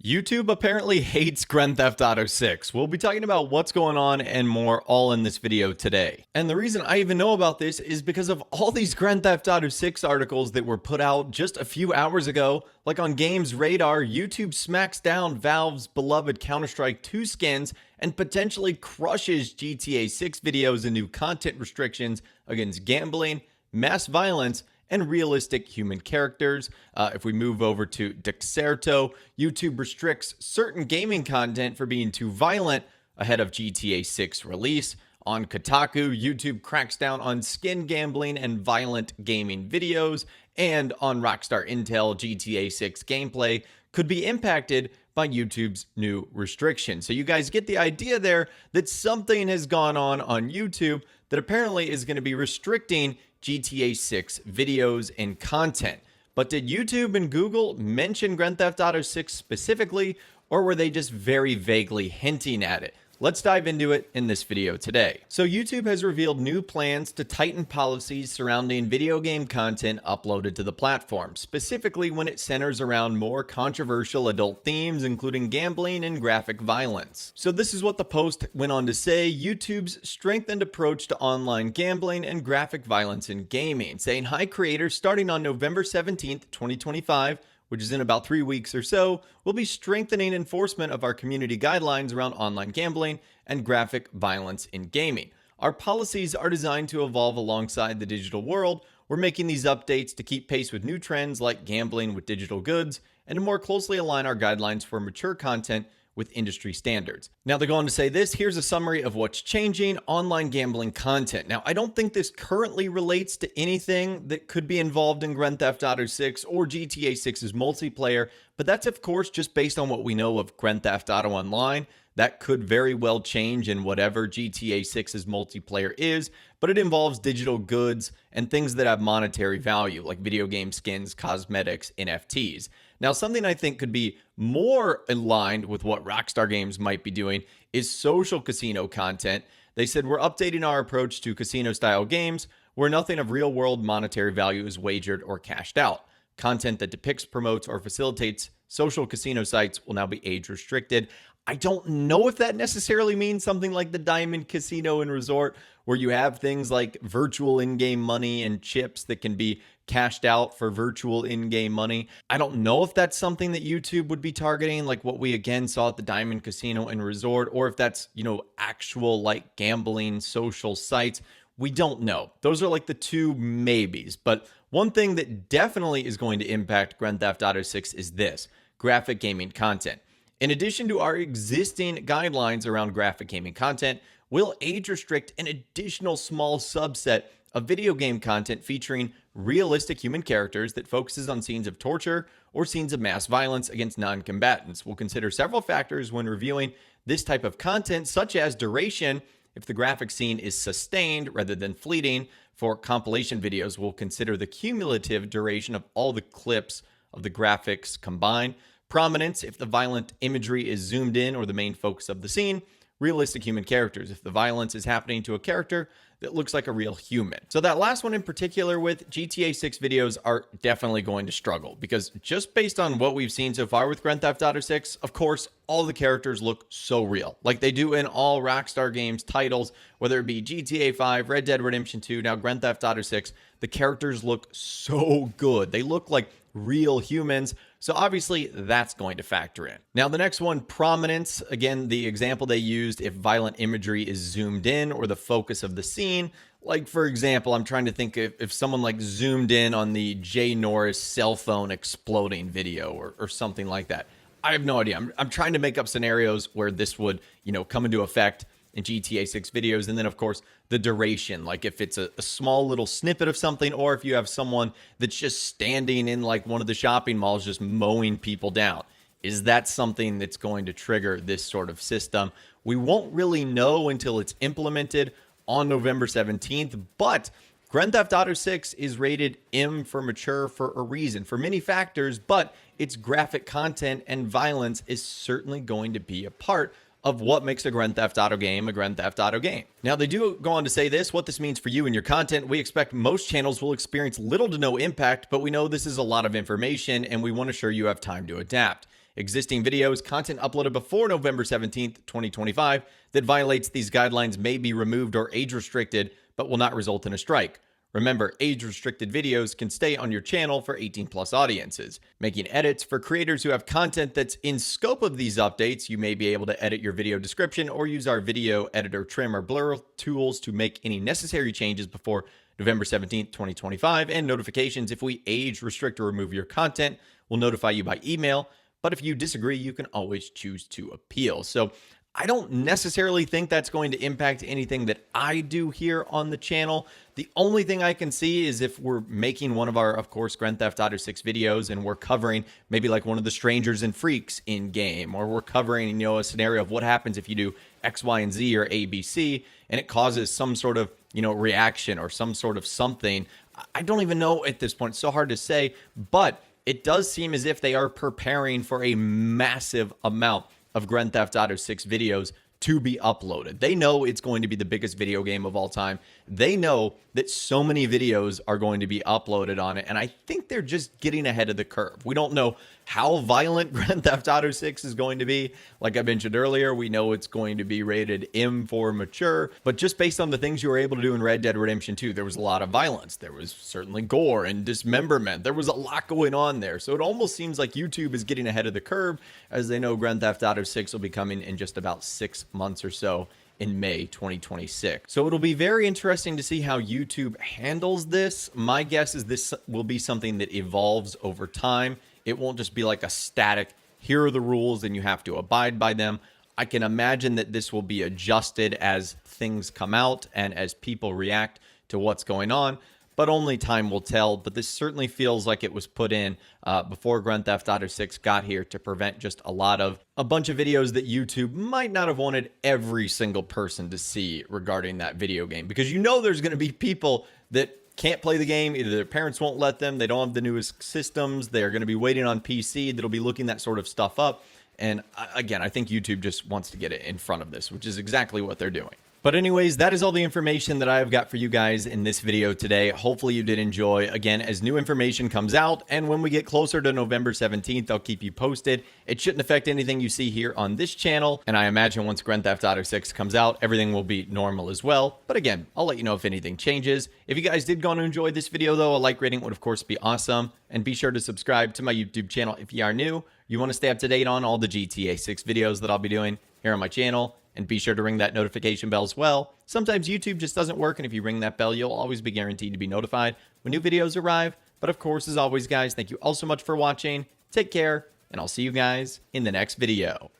YouTube apparently hates Grand Theft Auto 6. We'll be talking about what's going on and more all in this video today. And the reason I even know about this is because of all these Grand Theft Auto 6 articles that were put out just a few hours ago. Like on Games Radar, YouTube smacks down Valve's beloved Counter-Strike 2 skins and potentially crushes GTA 6 videos and new content restrictions against gambling, mass violence, and realistic human characters. If we move over to Dexerto, YouTube restricts certain gaming content for being too violent ahead of GTA 6 release. On Kotaku, YouTube cracks down on skin gambling and violent gaming videos. And on Rockstar Intel, GTA 6 gameplay could be impacted by YouTube's new restriction. So you guys get the idea there that something has gone on YouTube that apparently is going to be restricting GTA 6 videos and content. But did YouTube and Google mention Grand Theft Auto 6 specifically, or were they just very vaguely hinting at it? Let's dive into it in this video today. So YouTube has revealed new plans to tighten policies surrounding video game content uploaded to the platform, specifically when it centers around more controversial adult themes, including gambling and graphic violence. So this is what the post went on to say: YouTube's strengthened approach to online gambling and graphic violence in gaming, saying, "Hi creators, starting on November 17th, 2025, which is in about 3 weeks or so, we'll be strengthening enforcement of our community guidelines around online gambling and graphic violence in gaming. Our policies are designed to evolve alongside the digital world. We're making these updates to keep pace with new trends like gambling with digital goods and to more closely align our guidelines for mature content with industry standards." Now they go on to say this: here's a summary of what's changing: online gambling content. Now I don't think this currently relates to anything that could be involved in Grand Theft Auto 6 or GTA 6's multiplayer, but that's of course just based on what we know of Grand Theft Auto Online. That could very well change in whatever GTA 6's multiplayer is, but it involves digital goods and things that have monetary value, like video game skins, cosmetics, NFTs. Now, something I think could be more aligned with what Rockstar Games might be doing is social casino content. They said, "We're updating our approach to casino-style games where nothing of real-world monetary value is wagered or cashed out. Content that depicts, promotes, or facilitates social casino sites will now be age-restricted." I don't know if that necessarily means something like the Diamond Casino and Resort, where you have things like virtual in-game money and chips that can be cashed out for virtual in-game money. I don't know if that's something that YouTube would be targeting, like what we again saw at the Diamond Casino and Resort, or if that's, actual like gambling social sites. We don't know. Those are like the two maybes. But one thing that definitely is going to impact Grand Theft Auto 6 is this: graphic gaming content. In addition to our existing guidelines around graphic gaming content, we'll age restrict an additional small subset of video game content featuring realistic human characters that focuses on scenes of torture or scenes of mass violence against non-combatants. We'll consider several factors when reviewing this type of content, such as duration. If the graphic scene is sustained rather than fleeting. For compilation videos, we'll consider the cumulative duration of all the clips of the graphics combined. Prominence, if the violent imagery is zoomed in or the main focus of the scene. Realistic human characters, if the violence is happening to a character that looks like a real human. So that last one in particular with GTA 6 videos are definitely going to struggle, because just based on what we've seen so far with Grand Theft Auto 6, of course, all the characters look so real, like they do in all Rockstar Games titles, whether it be GTA 5, Red Dead Redemption 2, now Grand Theft Auto 6, the characters look so good. They look like real humans. So obviously that's going to factor in. Now the next one, prominence. Again, the example they used, if violent imagery is zoomed in or the focus of the scene. Like for example, I'm trying to think if someone like zoomed in on the Jay Norris cell phone exploding video or something like that. I have no idea. I'm trying to make up scenarios where this would, come into effect in GTA 6 videos. And then of course the duration, like if it's a small little snippet of something, or if you have someone that's just standing in like one of the shopping malls just mowing people down. Is that something that's going to trigger this sort of system? We won't really know until it's implemented on November 17th, but Grand Theft Auto 6 is rated M for mature for a reason, for many factors, but its graphic content and violence is certainly going to be a part of what makes a Grand Theft Auto game a Grand Theft Auto game. Now, they do go on to say this: what this means for you and your content. We expect most channels will experience little to no impact, but we know this is a lot of information and we want to ensure you have time to adapt. Existing videos, content uploaded before November 17th, 2025 that violates these guidelines may be removed or age restricted, but will not result in a strike. Remember, age-restricted videos can stay on your channel for 18-plus audiences. Making edits for creators who have content that's in scope of these updates, you may be able to edit your video description or use our video editor trim or blur tools to make any necessary changes before November 17th, 2025, and notifications if we age restrict or remove your content will notify you by email. But if you disagree, you can always choose to appeal. So I don't necessarily think that's going to impact anything that I do here on the channel. The only thing I can see is if we're making one of our, of course, Grand Theft Auto 6 videos and we're covering maybe like one of the strangers and freaks in game, or we're covering, you know, a scenario of what happens if you do X, Y, and Z or ABC and it causes some sort of, you know, reaction or some sort of something. I don't even know at this point. It's so hard to say, but it does seem as if they are preparing for a massive amount of Grand Theft Auto 6 videos to be uploaded. They know it's going to be the biggest video game of all time. They know that so many videos are going to be uploaded on it, and I think they're just getting ahead of the curve. We don't know how violent Grand Theft Auto 6 is going to be. Like I mentioned earlier, we know it's going to be rated M for mature, but just based on the things you were able to do in Red Dead Redemption 2, there was a lot of violence. There was certainly gore and dismemberment. There was a lot going on there. So it almost seems like YouTube is getting ahead of the curve, as they know Grand Theft Auto 6 will be coming in just about 6 months or so in May 2026. So it'll be very interesting to see how YouTube handles this. My guess is this will be something that evolves over time. It won't just be like a static, here are the rules and you have to abide by them. I can imagine that this will be adjusted as things come out and as people react to what's going on, but only time will tell. But this certainly feels like it was put in before Grand Theft Auto 6 got here to prevent just a bunch of videos that YouTube might not have wanted every single person to see regarding that video game. Because you know there's going to be people that can't play the game, either their parents won't let them, they don't have the newest systems, they're going to be waiting on PC that'll be looking that sort of stuff up. And again, I think YouTube just wants to get it in front of this, which is exactly what they're doing. But anyways, that is all the information that I've got for you guys in this video today. Hopefully you did enjoy. Again, as new information comes out and when we get closer to November 17th, I'll keep you posted. It shouldn't affect anything you see here on this channel. And I imagine once Grand Theft Auto 6 comes out, everything will be normal as well. But again, I'll let you know if anything changes. If you guys did go on to enjoy this video though, a like rating would of course be awesome. And be sure to subscribe to my YouTube channel if you are new. You want to stay up to date on all the GTA 6 videos that I'll be doing here on my channel. And be sure to ring that notification bell as well. Sometimes YouTube just doesn't work, and if you ring that bell, you'll always be guaranteed to be notified when new videos arrive. But of course, as always, guys, thank you all so much for watching. Take care, and I'll see you guys in the next video.